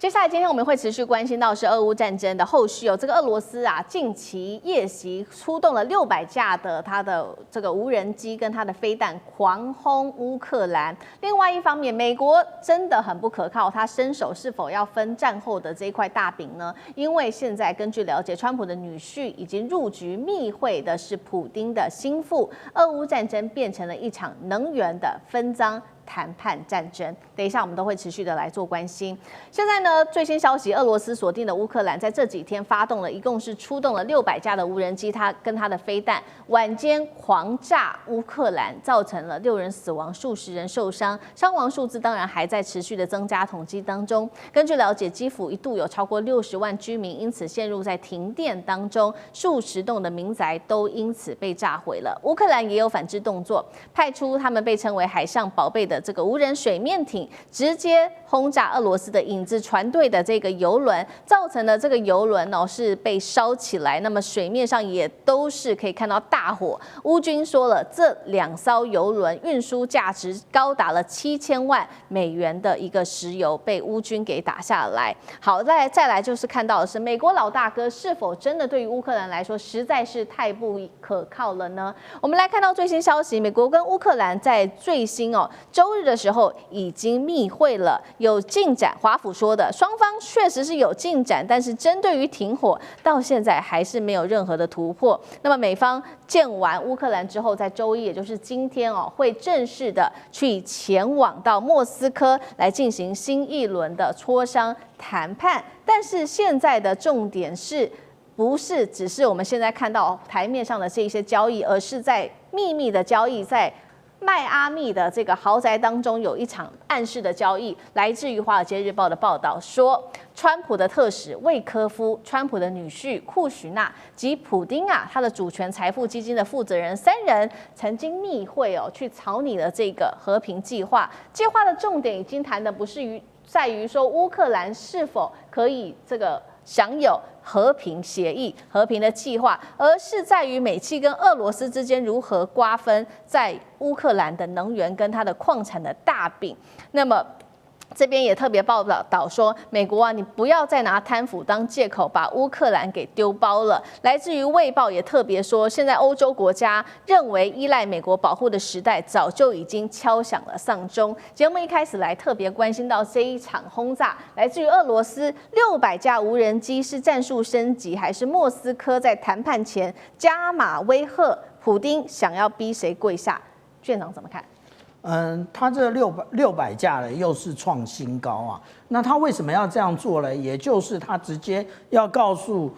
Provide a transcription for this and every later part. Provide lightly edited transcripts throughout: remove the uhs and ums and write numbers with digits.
接下来，今天我们会持续关心到是俄乌战争的后续哦。这个俄罗斯啊，近期夜袭出动了600架的它的这个无人机跟它的飞弹狂轰乌克兰。另外一方面，美国真的很不可靠，他伸手是否要分战后的这一块大饼呢？因为现在根据了解，川普的女婿已经入局密会的是普丁的心腹，俄乌战争变成了一场能源的分赃谈判战争，等一下我们都会持续的来做关心。现在呢，最新消息，俄罗斯锁定的乌克兰在这几天发动了，一共是出动了600架的无人机，它跟它的飞弹晚间狂炸乌克兰，造成了6人死亡，数十人受伤，伤亡数字当然还在持续的增加统计当中。根据了解，基辅一度有超过60万居民因此陷入在停电当中，数十栋的民宅都因此被炸毁了。乌克兰也有反制动作，派出他们被称为海上宝贝的这个无人水面艇，直接轰炸俄罗斯的影子船队的这个游轮，造成的这个游轮是被烧起来，那么水面上也都是可以看到大火。乌军说了，这2艘游轮运输价值高达了7000万美元的一个石油被乌军给打下来。好，再来就是看到的是美国老大哥是否真的对于乌克兰来说实在是太不可靠了呢？我们来看到最新消息，美国跟乌克兰在最新周日的时候已经密会了，有进展。华府说的，双方确实是有进展，但是针对于停火，到现在还是没有任何的突破。那么美方见完乌克兰之后，在周一，也就是今天会正式的去前往到莫斯科来进行新一轮的磋商谈判。但是现在的重点是，不是只是我们现在看到台面上的这些交易，而是在秘密的交易，在迈阿密的这个豪宅当中有一场暗示的交易。来自于《华尔街日报》的报道说，川普的特使魏科夫、川普的女婿库许纳及普丁他的主权财富基金的负责人3人曾经密会去草拟了这个和平计划。计划的重点已经谈的不是在于说乌克兰是否可以这个享有和平协议、和平的计划，而是在于美企跟俄罗斯之间如何瓜分在乌克兰的能源跟它的矿产的大饼。那么这边也特别报道说，美国你不要再拿贪腐当借口把乌克兰给丢包了。来自于《卫报》也特别说，现在欧洲国家认为依赖美国保护的时代早就已经敲响了丧钟。节目一开始来特别关心到这一场轰炸，来自于俄罗斯600架无人机是战术升级，还是莫斯科在谈判前加码威吓普丁，想要逼谁跪下？院长怎么看？他这600架呢，又是创新高啊。那他为什么要这样做呢？也就是他直接要告诉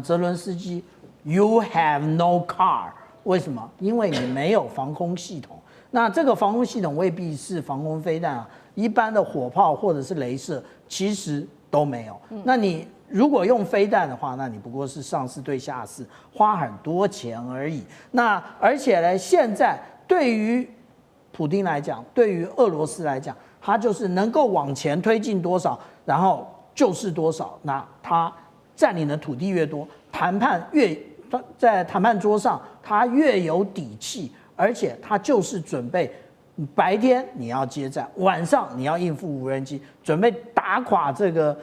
泽伦斯基 ，You have no car。为什么？因为你没有防空系统。那这个防空系统未必是防空飞弹啊，一般的火炮或者是雷射其实都没有。那你如果用飞弹的话，那你不过是上士对下士，花很多钱而已。那而且呢，现在对于普丁来讲，对于俄罗斯来讲，他就是能够往前推进多少，然后就是多少。那他占领的土地越多，在谈判桌上他越有底气，而且他就是准备白天你要接战，晚上你要应付无人机，准备打垮这个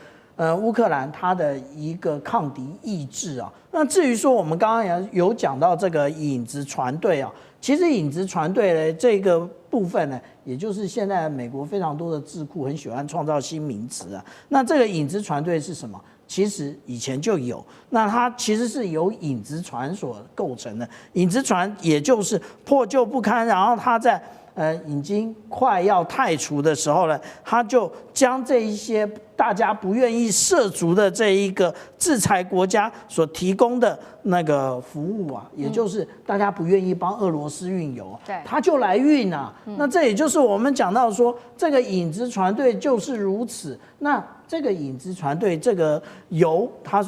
乌克兰他的一个抗敌意志啊。那至于说我们刚刚也有讲到这个影子船队啊，其实影子船队呢这个部分呢，也就是现在美国非常多的智库很喜欢创造新名词啊。那这个影子船队是什么？其实以前就有，那它其实是由影子船所构成的。影子船也就是破旧不堪，然后它在已经快要太除的时候呢，他就将这一些大家不愿意涉足的这一个制裁国家所提供的那个服务啊，也就是大家不愿意帮俄罗斯运油，他就来运啊。那这也就是我们讲到说，这个影子船队就是如此。那这个影子船队这个油，它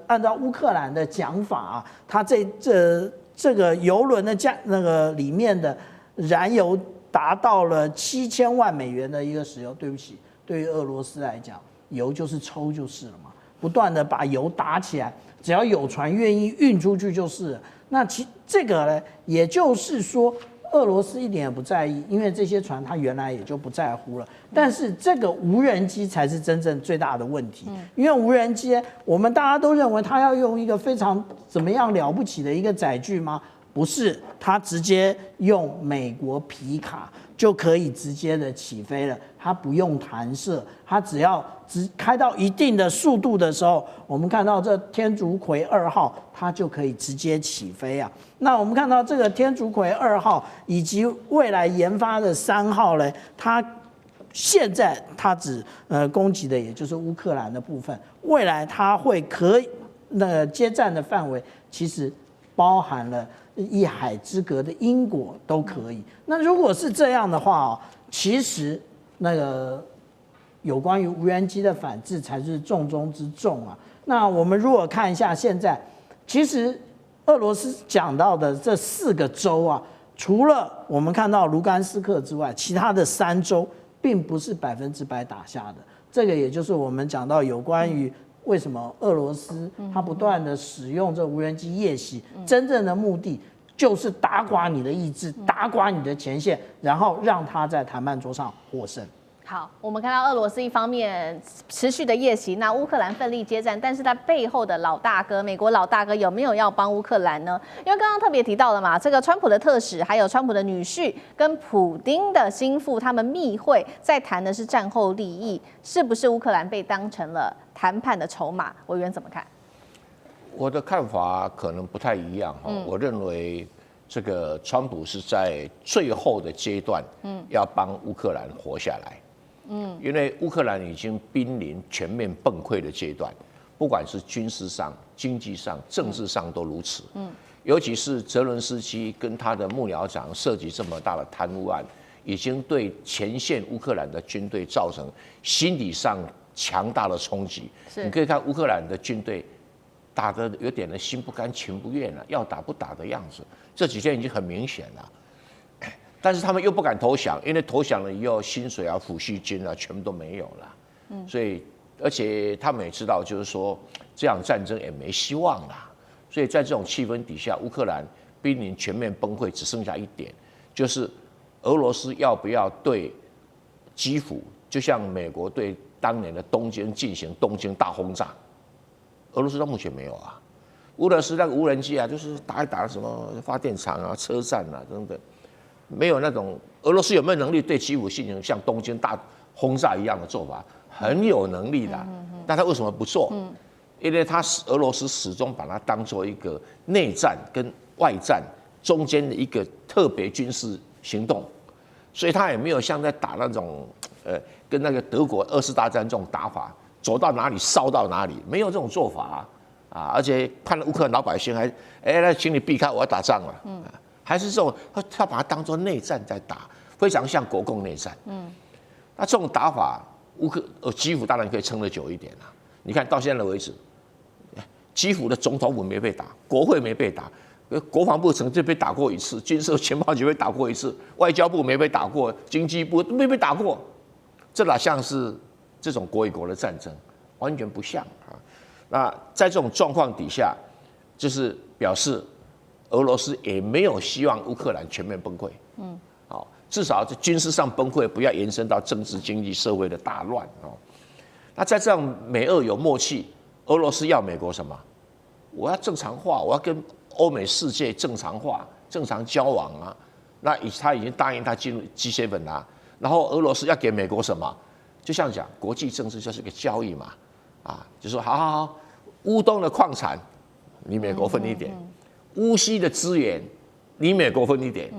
按照乌克兰的讲法啊，它这个油轮的那个里面的燃油达到了7000万美元的一个石油。对不起，对于俄罗斯来讲，油就是抽就是了嘛，不断的把油打起来，只要有船愿意运出去就是了。那这个呢，也就是说，俄罗斯一点也不在意，因为这些船它原来也就不在乎了。但是这个无人机才是真正最大的问题，因为无人机我们大家都认为它要用一个非常怎么样了不起的一个载具吗？不是，它直接用美国皮卡就可以直接的起飞了，它不用弹射，它只要开到一定的速度的时候，我们看到这天竺葵2号，它就可以直接起飞啊。那我们看到这个天竺葵2号以及未来研发的3号呢，它现在它只攻击的也就是乌克兰的部分，未来它会接战的范围其实包含了一海之隔的英国都可以。那如果是这样的话其实那个有关于无人机的反制才是重中之重啊。那我们如果看一下现在，其实俄罗斯讲到的这4个州啊，除了我们看到卢甘斯克之外，其他的3州并不是100%打下的。这个也就是我们讲到有关于为什么俄罗斯它不断的使用这无人机夜袭，真正的目的就是打垮你的意志，打垮你的前线，然后让他在谈判桌上获胜。好，我们看到俄罗斯一方面持续的夜袭，那乌克兰奋力接战，但是他背后的老大哥，美国老大哥有没有要帮乌克兰呢？因为刚刚特别提到了嘛，这个川普的特使，还有川普的女婿跟普丁的心腹，他们密会，在谈的是战后利益，是不是乌克兰被当成了谈判的筹码？委员怎么看？我的看法可能不太一样我认为这个川普是在最后的阶段，要帮乌克兰活下来。因为乌克兰已经濒临全面崩溃的阶段，不管是军事上、经济上、政治上都如此。尤其是泽伦斯基跟他的幕僚长涉及这么大的贪污案，已经对前线乌克兰的军队造成心理上强大的冲击。你可以看乌克兰的军队打得有点的心不甘情不愿了，要打不打的样子。这几天已经很明显了。但是他们又不敢投降，因为投降了以后，薪水啊、抚恤金啊，全部都没有了。所以，而且他们也知道，就是说这样战争也没希望啦。所以在这种气氛底下，乌克兰濒临全面崩溃，只剩下一点，就是俄罗斯要不要对基辅，就像美国对当年的东京进行东京大轰炸？俄罗斯到目前没有啊。俄罗斯那个无人机啊，就是打一打什么发电厂啊、车站啊等等。没有那种俄罗斯有没有能力对基辅进行像东京大轰炸一样的做法？很有能力的，但他为什么不做？因为俄罗斯始终把它当做一个内战跟外战中间的一个特别军事行动，所以他也没有像在打那种跟那个德国2次大战这种打法，走到哪里烧到哪里，没有这种做法啊！而且看到乌克兰老百姓还那请你避开，我要打仗了。还是这种，他把它当作内战在打，非常像国共内战。那这种打法，基辅当然可以撑得久一点啦。你看到现在为止，基辅的总统府没被打，国会没被打，国防部曾经被打过一次，军事情报局被打过一次，外交部没被打过，经济部都没被打过，这哪像是这种国与国的战争？完全不像啊。那在这种状况底下，就是表示俄罗斯也没有希望乌克兰全面崩溃，至少在军事上崩溃，不要延伸到政治、经济、社会的大乱那在这样美俄有默契，俄罗斯要美国什么？我要正常化，我要跟欧美世界正常化、正常交往啊。那他已经答应他进入 G7 啦，然后俄罗斯要给美国什么？就像讲国际政治就是个交易嘛，就说好，乌东的矿产你美国分一点。乌西的资源，你美国分一点，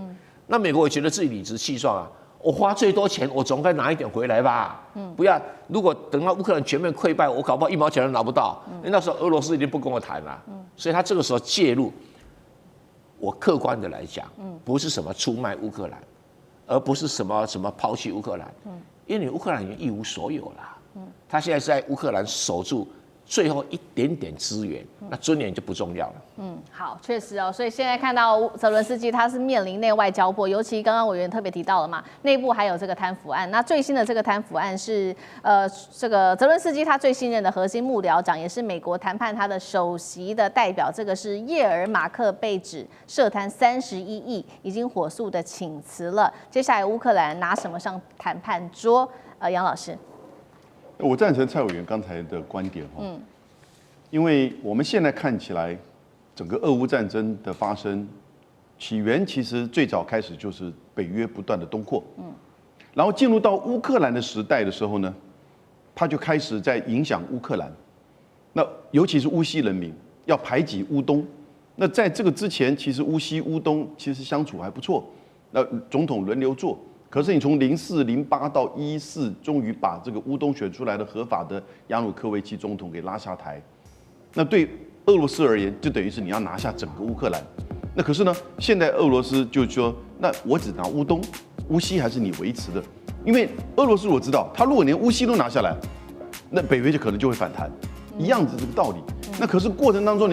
那美国也觉得自己理直气壮啊！我花最多钱，我总该拿一点回来吧？不要，如果等到乌克兰全面溃败，我搞不好1毛钱都拿不到。那时候俄罗斯一定不跟我谈了，所以他这个时候介入。我客观的来讲，不是什么出卖乌克兰，而不是什么抛弃乌克兰，因为你乌克兰已经一无所有了。他现在在乌克兰守住最后一点点资源，那尊严就不重要了。好，确实哦，所以现在看到泽伦斯基他是面临内外交迫，尤其刚刚委员特别提到了嘛，内部还有这个贪腐案。那最新的这个贪腐案是这个泽伦斯基他最信任的核心幕僚长，也是美国谈判他的首席的代表，这个是叶尔马克被指涉贪31亿，已经火速的请辞了。接下来乌克兰拿什么上谈判桌？杨老师。我赞成蔡委员刚才的观点因为我们现在看起来，整个俄乌战争的发生起源其实最早开始就是北约不断的东扩，然后进入到乌克兰的时代的时候呢，他就开始在影响乌克兰，那尤其是乌西人民要排挤乌东，那在这个之前，其实乌西乌东其实相处还不错，那总统轮流做。可是你从04、08到14，终于把这个乌东选出来的合法的亚努科维奇总统给拉下台。那对俄罗斯而言，就等于是你要拿下整个乌克兰。那可是呢，现在俄罗斯就说，那我只拿乌东，乌西还是你维持的。因为俄罗斯我知道，他如果连乌西都拿下来，那北约就可能就会反弹，一样子这个道理。那可是过程当中，